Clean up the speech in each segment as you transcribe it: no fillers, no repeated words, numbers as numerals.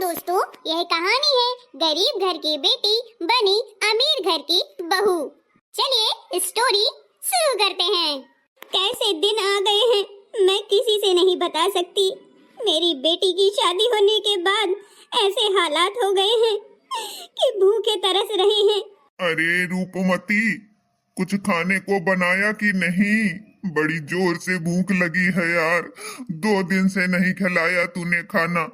दोस्तों, यह कहानी है गरीब घर की बेटी बनी अमीर घर की बहू। चलिए स्टोरी शुरू करते हैं। कैसे दिन आ गए हैं मैं किसी से नहीं बता सकती। मेरी बेटी की शादी होने के बाद ऐसे हालात हो गए हैं कि भूखे तरस रहे हैं। अरे रूपमती, कुछ खाने को बनाया कि नहीं? बड़ी जोर से भूख लगी है यार। 2 दिन से नहीं खिलाया तूने खाना।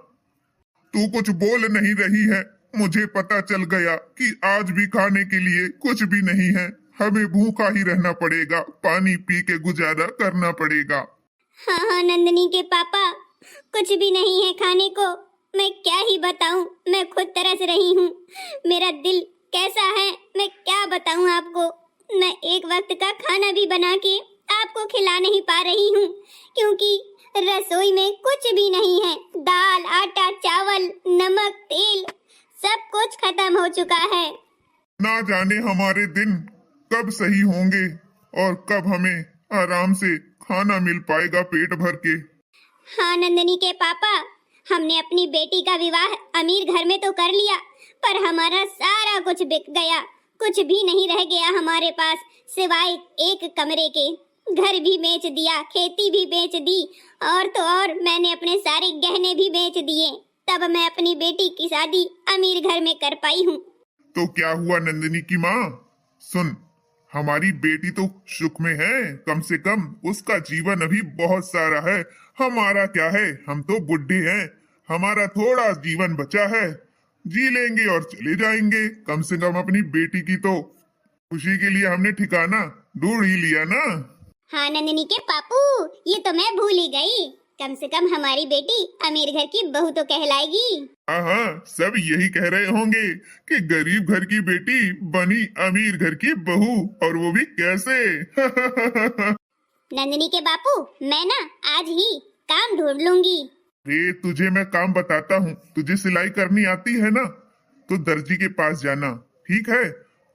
तू कुछ बोल नहीं रही है। मुझे पता चल गया कि आज भी खाने के लिए कुछ भी नहीं है। हमें भूखा ही रहना पड़ेगा, पानी पी के गुजारा करना पड़ेगा। हाँ नंदिनी के पापा, कुछ भी नहीं है खाने को। मैं क्या ही बताऊं, मैं खुद तरस रही हूँ। मेरा दिल कैसा है मैं क्या बताऊं आपको। मैं एक वक्त का खाना भी बना के आपको खिला नहीं पा रही हूँ, क्योंकि रसोई में कुछ भी नहीं है। दाल, आटा, चावल, नमक, तेल सब कुछ खत्म हो चुका है। ना जाने हमारे दिन कब सही होंगे और कब हमें आराम से खाना मिल पाएगा पेट भर के। हाँ नंदिनी के पापा, हमने अपनी बेटी का विवाह अमीर घर में तो कर लिया, पर हमारा सारा कुछ बिक गया। कुछ भी नहीं रह गया हमारे पास सिवाय एक कमरे के। घर भी बेच दिया, खेती भी बेच दी, और तो और मैंने अपने सारे गहने भी बेच दिए। तब मैं अपनी बेटी की शादी अमीर घर में कर पाई हूँ। तो क्या हुआ नंदिनी की माँ? सुन, हमारी बेटी तो सुख में है। कम से कम उसका जीवन अभी बहुत सारा है। हमारा क्या है, हम तो बुढ़े हैं। हमारा थोड़ा जीवन बचा है, जी लेंगे और चले जाएंगे। कम से कम अपनी बेटी की तो खुशी के लिए हमने ठिकाना ढूंढ ही लिया ना। हाँ नंदिनी के पापू, ये तो मैं भूल ही गई। कम से कम हमारी बेटी अमीर घर की बहू तो कहलाएगी। हाँ, सब यही कह रहे होंगे कि गरीब घर की बेटी बनी अमीर घर की बहू, और वो भी कैसे। नंदिनी के बापू, मैं ना आज ही काम ढूंढ लूंगी। रे, तुझे मैं काम बताता हूँ। तुझे सिलाई करनी आती है ना, तो दर्जी के पास जाना, ठीक है?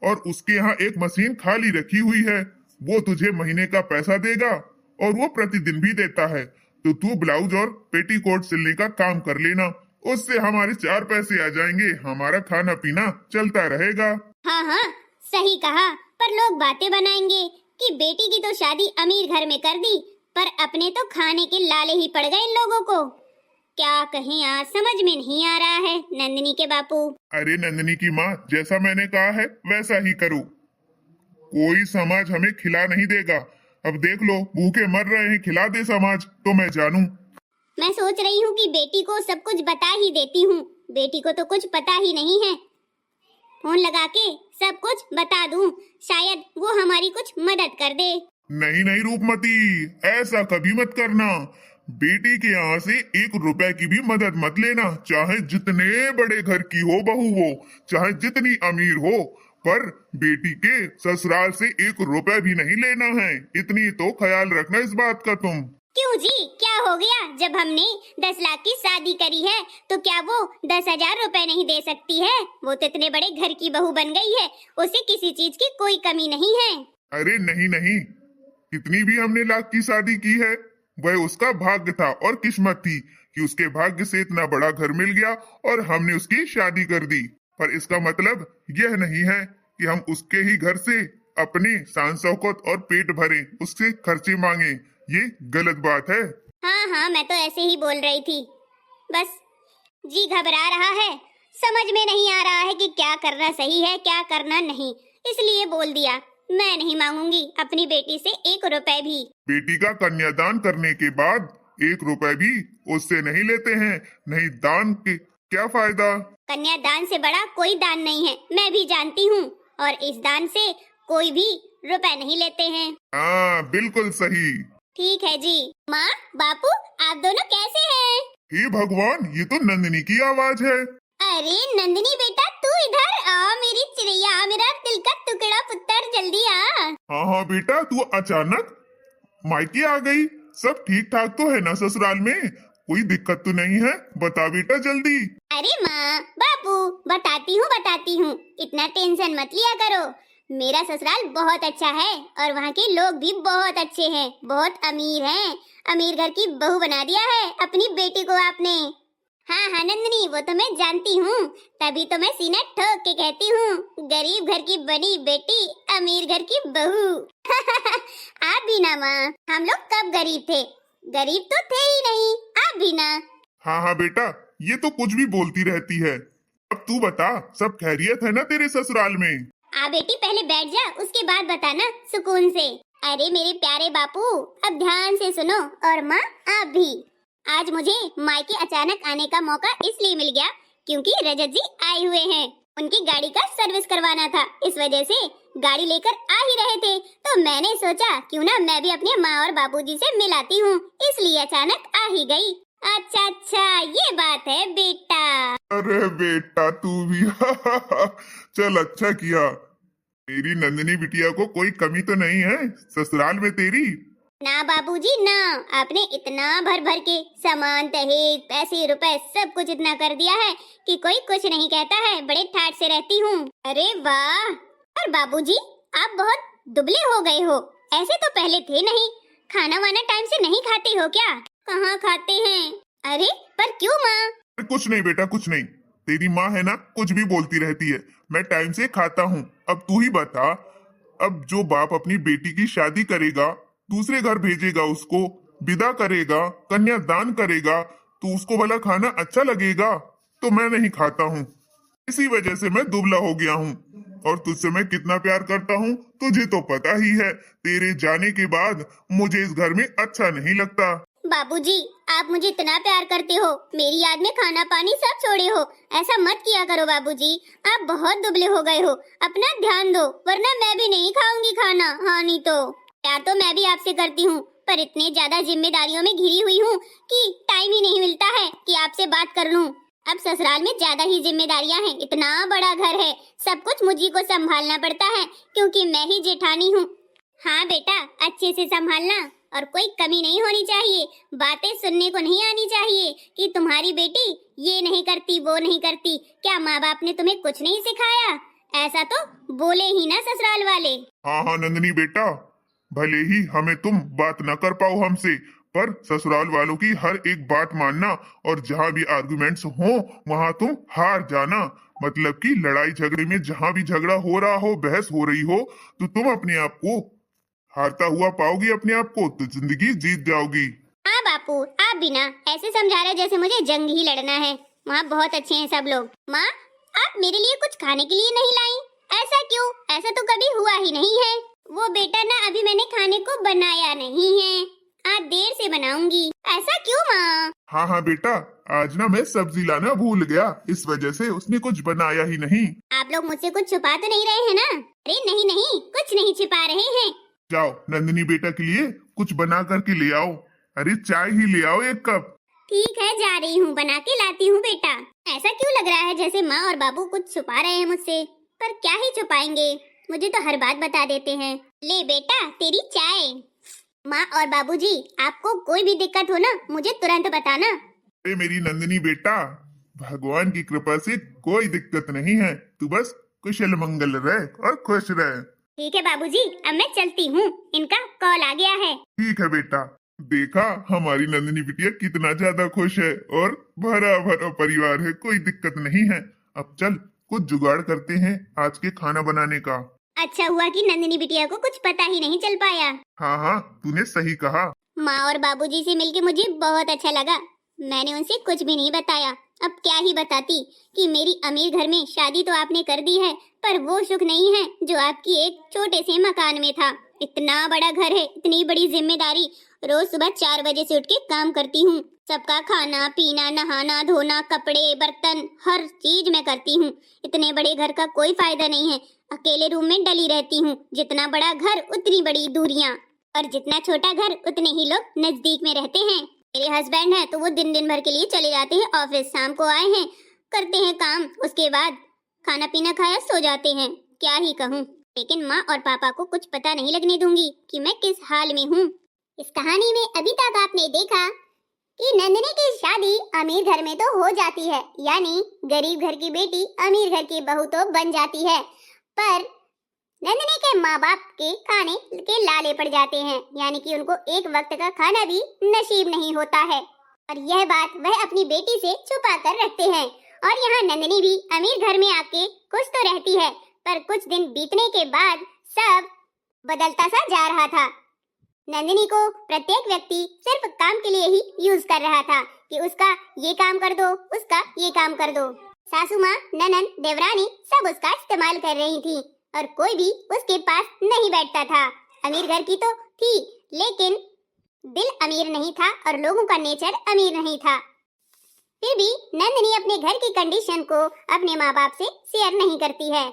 और उसके यहाँ एक मशीन खाली रखी हुई है। वो तुझे महीने का पैसा देगा और वो प्रतिदिन भी देता है। तो तू ब्लाउज और पेटीकोट सिलने का काम कर लेना। उससे हमारे 4 पैसे आ जाएंगे, हमारा खाना पीना चलता रहेगा। हाँ सही कहा, पर लोग बातें बनाएंगे कि बेटी की तो शादी अमीर घर में कर दी, पर अपने तो खाने के लाले ही पड़ गए इन लोगों को। क्या कहें आज समझ में नहीं आ रहा है नंदिनी के बापू। अरे नंदिनी की माँ, जैसा मैंने कहा है वैसा ही करो। कोई समाज हमें खिला नहीं देगा। अब देख लो, भूखे मर रहे हैं, खिला दे समाज तो मैं जानूं। मैं सोच रही हूँ कि बेटी को सब कुछ बता ही देती हूँ। बेटी को तो कुछ पता ही नहीं है। फोन लगा के सब कुछ बता दूं, शायद वो हमारी कुछ मदद कर दे। नहीं नहीं रूपमती, ऐसा कभी मत करना। बेटी के यहाँ से 1 रुपए की भी मदद मत लेना, चाहे जितने बड़े घर की हो बहू हो, चाहे जितनी अमीर हो, पर बेटी के ससुराल से 1 रुपए भी नहीं लेना है। इतनी तो ख्याल रखना इस बात का तुम। क्यों जी, क्या हो गया? जब हमने 10 लाख की शादी करी है तो क्या वो 10,000 रुपए नहीं दे सकती है? वो तो इतने बड़े घर की बहू बन गई है, उसे किसी चीज की कोई कमी नहीं है। अरे नहीं नहीं, कितनी भी हमने लाख की शादी की है, वह उसका भाग्य था और किस्मत थी कि उसके भाग्य से इतना बड़ा घर मिल गया और हमने उसकी शादी कर दी। पर इसका मतलब यह नहीं है कि हम उसके ही घर से अपने शान शौकत और पेट भरे, उससे खर्चे मांगे। ये गलत बात है। हाँ मैं तो ऐसे ही बोल रही थी। बस जी घबरा रहा है, समझ में नहीं आ रहा है कि क्या करना सही है क्या करना नहीं, इसलिए बोल दिया। मैं नहीं मांगूंगी अपनी बेटी से 1 रुपए भी। बेटी का कन्यादान करने के बाद 1 रुपए भी उससे नहीं लेते हैं। नहीं, दान के क्या फायदा। कन्यादान से बड़ा कोई दान नहीं है, मैं भी जानती हूँ, और इस दान से कोई भी रुपए नहीं लेते हैं। हाँ बिल्कुल सही। ठीक है जी। माँ, बापू, आप दोनों कैसे हैं? हे भगवान, ये तो नंदिनी की आवाज है। अरे नंदिनी बेटा, तू इधर आ, मेरी चिड़िया, मेरा दिल का टुकड़ा पुत्र, जल्दी आ। हाँ बेटा, तू अचानक मायके आ गई। सब ठीक ठाक तो है ना ससुराल में? कोई दिक्कत तो नहीं है? बता बेटा जल्दी। अरे माँ, बापू, बताती हूँ, इतना टेंशन मत लिया करो। मेरा ससुराल बहुत अच्छा है और वहाँ के लोग भी बहुत अच्छे हैं, बहुत अमीर हैं। अमीर घर की बहू बना दिया है अपनी बेटी को आपने। हाँ हाँ नंदनी, वो तो मैं जानती हूँ, तभी तो मैं सीना ठोक के कहती हूँ, गरीब घर की बड़ी बेटी, अमीर घर की बहू। आप भी ना माँ, हम लोग कब गरीब थे? गरीब तो थे ही नहीं, आप भी ना। हाँ हाँ बेटा, ये तो कुछ भी बोलती रहती है। अब तू बता, सब खैरियत है ना तेरे ससुराल में? आ बेटी पहले बैठ जा, उसके बाद बताना सुकून से। अरे मेरे प्यारे बापू, अब ध्यान से सुनो, और माँ आप भी। आज मुझे मायके अचानक आने का मौका इसलिए मिल गया क्योंकि रजत जी आए हुए हैं। उनकी गाड़ी का सर्विस करवाना था, इस वजह से गाड़ी लेकर आ ही रहे थे, तो मैंने सोचा क्यों ना मैं भी अपने माँ और बाबूजी से मिलाती हूँ, इसलिए अचानक आ ही गई। अच्छा अच्छा, ये बात है बेटा। अरे बेटा तू भी चल अच्छा किया। मेरी नंदिनी बिटिया को कोई कमी तो नहीं है ससुराल में तेरी? ना बाबूजी ना, आपने इतना भर भर के सामान, दहेज, पैसे, रुपए सब कुछ इतना कर दिया है कि कोई कुछ नहीं कहता है, बड़े ठाट से रहती हूँ। अरे वाह! और बाबूजी आप बहुत दुबले हो गए हो, ऐसे तो पहले थे नहीं। खाना वाना टाइम से नहीं खाते हो क्या? कहाँ खाते हैं? अरे पर क्यों माँ? कुछ नहीं बेटा, कुछ नहीं। तेरी माँ है ना, कुछ भी बोलती रहती है। मैं टाइम से खाता हूँ। अब तू ही बता, अब जो बाप अपनी बेटी की शादी करेगा, दूसरे घर भेजेगा, उसको विदा करेगा, कन्यादान करेगा, तो उसको भला खाना अच्छा लगेगा? तो मैं नहीं खाता हूँ। इसी वजह से मैं दुबला हो गया हूँ। और तुझसे मैं कितना प्यार करता हूँ तुझे तो पता ही है। तेरे जाने के बाद मुझे इस घर में अच्छा नहीं लगता। बाबूजी आप मुझे इतना प्यार करते हो, मेरी याद में खाना पानी सब छोड़े हो, ऐसा मत किया करो बाबूजी। आप बहुत दुबले हो गए हो, अपना ध्यान दो, वरना मैं भी नहीं खाऊंगी खाना। हाँ नहीं तो। प्यार तो मैं भी आपसे करती हूँ, पर इतने ज्यादा जिम्मेदारियों में घिरी हुई हूँ कि टाइम ही नहीं मिलता है कि आपसे बात कर लूँ। अब ससुराल में ज्यादा ही जिम्मेदारियां हैं, इतना बड़ा घर है, सब कुछ मुझी को संभालना पड़ता है क्योंकि मैं ही जेठानी हूँ। हाँ बेटा, अच्छे से संभालना, और कोई कमी नहीं होनी चाहिए। बातें सुनने को नहीं आनी चाहिए कि तुम्हारी बेटी ये नहीं करती, वो नहीं करती। क्या माँ बाप ने तुम्हें कुछ नहीं सिखाया? ऐसा तो बोले ही ना ससुराल वाले। हाँ हाँ नंदनी बेटा, भले ही हमें तुम बात न कर पाओ हमसे, पर ससुराल वालों की हर एक बात मानना, और जहाँ भी आर्गुमेंट्स हो वहाँ तुम हार जाना। मतलब कि लड़ाई झगड़े में जहाँ भी झगड़ा हो रहा हो, बहस हो रही हो, तो तुम अपने आप को हारता हुआ पाओगी, अपने आप को, तो जिंदगी जीत जाओगी। हाँ बापू, आप भी ना ऐसे समझा रहे जैसे मुझे जंग ही लड़ना है। वहाँ बहुत अच्छे हैं सब लोग। माँ आप मेरे लिए कुछ खाने के लिए नहीं लाई? ऐसा क्यों? ऐसा तो कभी हुआ ही नहीं है। वो बेटा ना, अभी मैंने खाने को बनाया नहीं है, आज देर से बनाऊंगी। ऐसा क्यों माँ? हाँ हाँ बेटा, आज ना मैं सब्जी लाना भूल गया, इस वजह से उसने कुछ बनाया ही नहीं। आप लोग मुझसे कुछ छुपा तो नहीं रहे हैं ना? अरे नहीं नहीं, कुछ नहीं छिपा रहे हैं। जाओ नंदिनी बेटा के लिए कुछ बना करके ले आओ। अरे चाय ही ले आओ 1 कप। ठीक है, जा रही हूँ, बना के लाती हूँ बेटा। ऐसा क्यों लग रहा है जैसे माँ और बाबू कुछ छुपा रहे हैं मुझसे? पर क्या ही छुपाएंगे, मुझे तो हर बात बता देते हैं। ले बेटा तेरी चाय। माँ और बाबूजी आपको कोई भी दिक्कत हो ना, मुझे तुरंत बताना। अरे मेरी नंदिनी बेटा, भगवान की कृपा से कोई दिक्कत नहीं है, तू बस कुशल मंगल रहे और खुश रहे। ठीक है बाबूजी, अब मैं चलती हूँ, इनका कॉल आ गया है। ठीक है बेटा, देखा हमारी नंदिनी बिटिया कितना ज्यादा खुश है, और भरा भरा परिवार है, कोई दिक्कत नहीं है। अब चल कुछ जुगाड़ करते हैं आज के खाना बनाने का। अच्छा हुआ कि नंदिनी बिटिया को कुछ पता ही नहीं चल पाया। हाँ हाँ तूने सही कहा। माँ और बाबूजी से मिलके मुझे बहुत अच्छा लगा। मैंने उनसे कुछ भी नहीं बताया, अब क्या ही बताती कि मेरी अमीर घर में शादी तो आपने कर दी है, पर वो सुख नहीं है जो आपकी एक छोटे से मकान में था। इतना बड़ा घर है, इतनी बड़ी जिम्मेदारी, रोज सुबह 4 बजे से उठ के काम करती हूँ। सबका खाना पीना, नहाना धोना, कपड़े बर्तन, हर चीज मैं करती हूँ। इतने बड़े घर का कोई फायदा नहीं है, अकेले रूम में डली रहती हूँ। जितना बड़ा घर उतनी बड़ी दूरियां, और जितना छोटा घर उतने ही लोग नजदीक में रहते हैं। मेरे हस्बैंड हैं तो वो दिन दिन भर के लिए चले जाते हैं ऑफिस, शाम को आए हैं, करते हैं काम, उसके बाद खाना पीना खाया सो जाते हैं। क्या ही कहूँ, लेकिन माँ और पापा को कुछ पता नहीं लगने दूंगी कि मैं किस हाल में हूँ। इस कहानी में अभी तक आपने देखा कि नंदिनी की शादी अमीर घर में तो हो जाती है, यानी गरीब घर की बेटी अमीर घर की बहू तो बन जाती है, पर नंदिनी के माँ बाप के खाने के लाले पड़ जाते हैं, यानी कि उनको एक वक्त का खाना भी नसीब नहीं होता है। और यह बात वह अपनी बेटी से छुपा कर रखते हैं। और यहाँ नंदिनी भी अमीर घर में आके खुश तो रहती है, पर कुछ दिन बीतने के बाद सब बदलता सा जा रहा था। नंदिनी को प्रत्येक व्यक्ति सिर्फ काम के लिए ही यूज कर रहा था कि उसका ये काम कर दो, उसका ये काम कर दो। सासू माँ, ननंद, देवरानी सब उसका इस्तेमाल कर रही थी और कोई भी उसके पास नहीं बैठता था। अमीर घर की तो थी, लेकिन दिल अमीर नहीं था और लोगों का नेचर अमीर नहीं था। फिर भी नंदिनी अपने घर की कंडीशन को अपने माँ बाप से शेयर नहीं करती है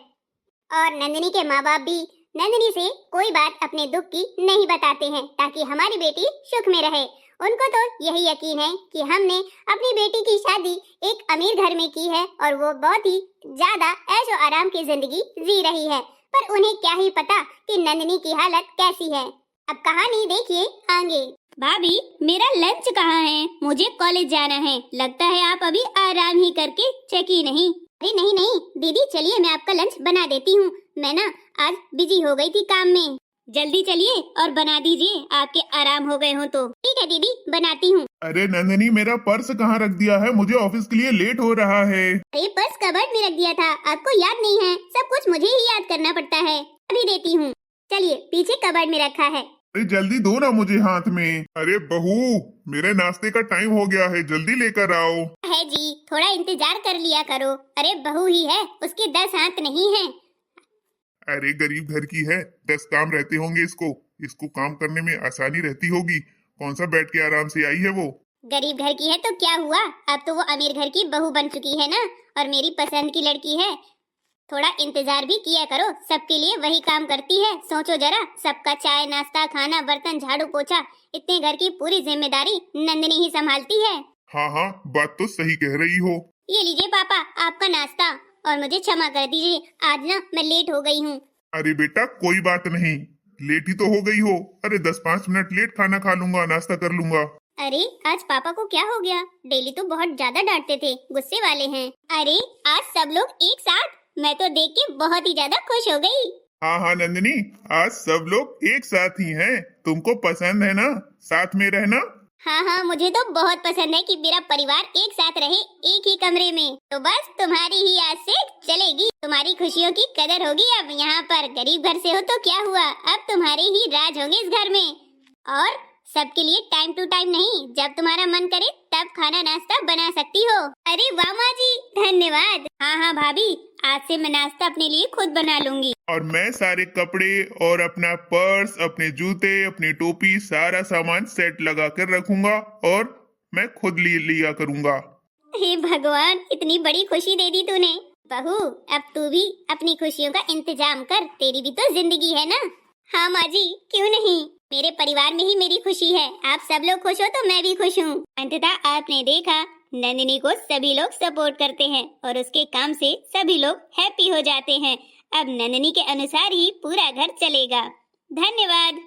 और नंदिनी के माँ बाप भी नंदिनी से कोई बात अपने दुख की नहीं बताते हैं ताकि हमारी बेटी सुख में रहे। उनको तो यही यकीन है कि हमने अपनी बेटी की शादी एक अमीर घर में की है और वो बहुत ही ज्यादा ऐशो आराम की जिंदगी जी रही है, पर उन्हें क्या ही पता कि नंदिनी की हालत कैसी है। अब कहानी देखिए आगे। भाभी, मेरा लंच कहाँ है? मुझे कॉलेज जाना है। लगता है आप अभी आराम ही करके चेकी नहीं। अरे नहीं नहीं दीदी, चलिए मैं आपका लंच बना देती हूँ। मैं ना आज बिजी हो गई थी काम में। जल्दी चलिए और बना दीजिए, आपके आराम हो गए हो तो। ठीक है दीदी, बनाती हूँ। अरे नंदिनी, मेरा पर्स कहाँ रख दिया है? मुझे ऑफिस के लिए लेट हो रहा है। अरे पर्स कबर्ड में रख दिया था, आपको याद नहीं है? सब कुछ मुझे ही याद करना पड़ता है। अभी देती हूँ, चलिए पीछे कबर्ड में रखा है। अरे जल्दी दो ना मुझे हाथ में। अरे बहू, मेरे नाश्ते का टाइम हो गया है, जल्दी लेकर आओ। है जी, थोड़ा इंतजार कर लिया करो। अरे बहू ही है, उसके 10 हाथ नहीं है। अरे गरीब घर की है, 10 काम रहते होंगे इसको काम करने में आसानी रहती होगी। कौन सा बैठ के आराम से आई है वो? गरीब घर की है तो क्या हुआ, अब तो वो अमीर घर की बहू बन चुकी है ना, और मेरी पसंद की लड़की है। थोड़ा इंतजार भी किया करो, सबके लिए वही काम करती है। सोचो जरा, सबका चाय नाश्ता, खाना, बर्तन, झाड़ू पोछा, इतने घर की पूरी जिम्मेदारी नंदिनी ही संभालती है। हाँ हाँ, बात तो सही कह रही हो। ये लीजिए पापा आपका नाश्ता, और मुझे क्षमा कर दीजिए, आज ना मैं लेट हो गई हूँ। अरे बेटा कोई बात नहीं, लेट ही तो हो गई हो। अरे 10-5 मिनट लेट खाना खा लूंगा, नाश्ता कर लूंगा। अरे आज पापा को क्या हो गया? डेली तो बहुत ज्यादा डांटते थे, गुस्से वाले हैं। अरे आज सब लोग एक साथ, मैं तो देख के बहुत ही ज्यादा खुश हो गई। हाँ हाँ नंदिनी, आज सब लोग एक साथ ही हैं। तुमको पसंद है ना साथ में रहना? हाँ हाँ, मुझे तो बहुत पसंद है कि मेरा परिवार एक साथ रहे, एक ही कमरे में। तो बस तुम्हारी ही आज से चलेगी, तुम्हारी खुशियों की कदर होगी अब यहाँ पर। गरीब घर से हो तो क्या हुआ, अब तुम्हारे ही राज होंगे इस घर में। और सबके लिए टाइम टू टाइम नहीं, जब तुम्हारा मन करे तब खाना नाश्ता बना सकती हो। अरे वाह माँ जी, धन्यवाद। हाँ हाँ भाभी, आज से मैं नाश्ता अपने लिए खुद बना लूंगी। और मैं सारे कपड़े और अपना पर्स, अपने जूते, अपनी टोपी, सारा सामान सेट लगा कर रखूंगा और मैं खुद लिया करूंगा। हे भगवान, इतनी बड़ी खुशी दे दी तूने। बहू, अब तू भी अपनी खुशियों का इंतजाम कर, तेरी भी तो जिंदगी है ना। हाँ माँ जी, क्यों नहीं, मेरे परिवार में ही मेरी खुशी है। आप सब लोग खुश हो तो मैं भी खुश हूँ। अंततः आपने देखा, नंदिनी को सभी लोग सपोर्ट करते हैं और उसके काम से सभी लोग हैप्पी हो जाते हैं। अब नंदिनी के अनुसार ही पूरा घर चलेगा। धन्यवाद।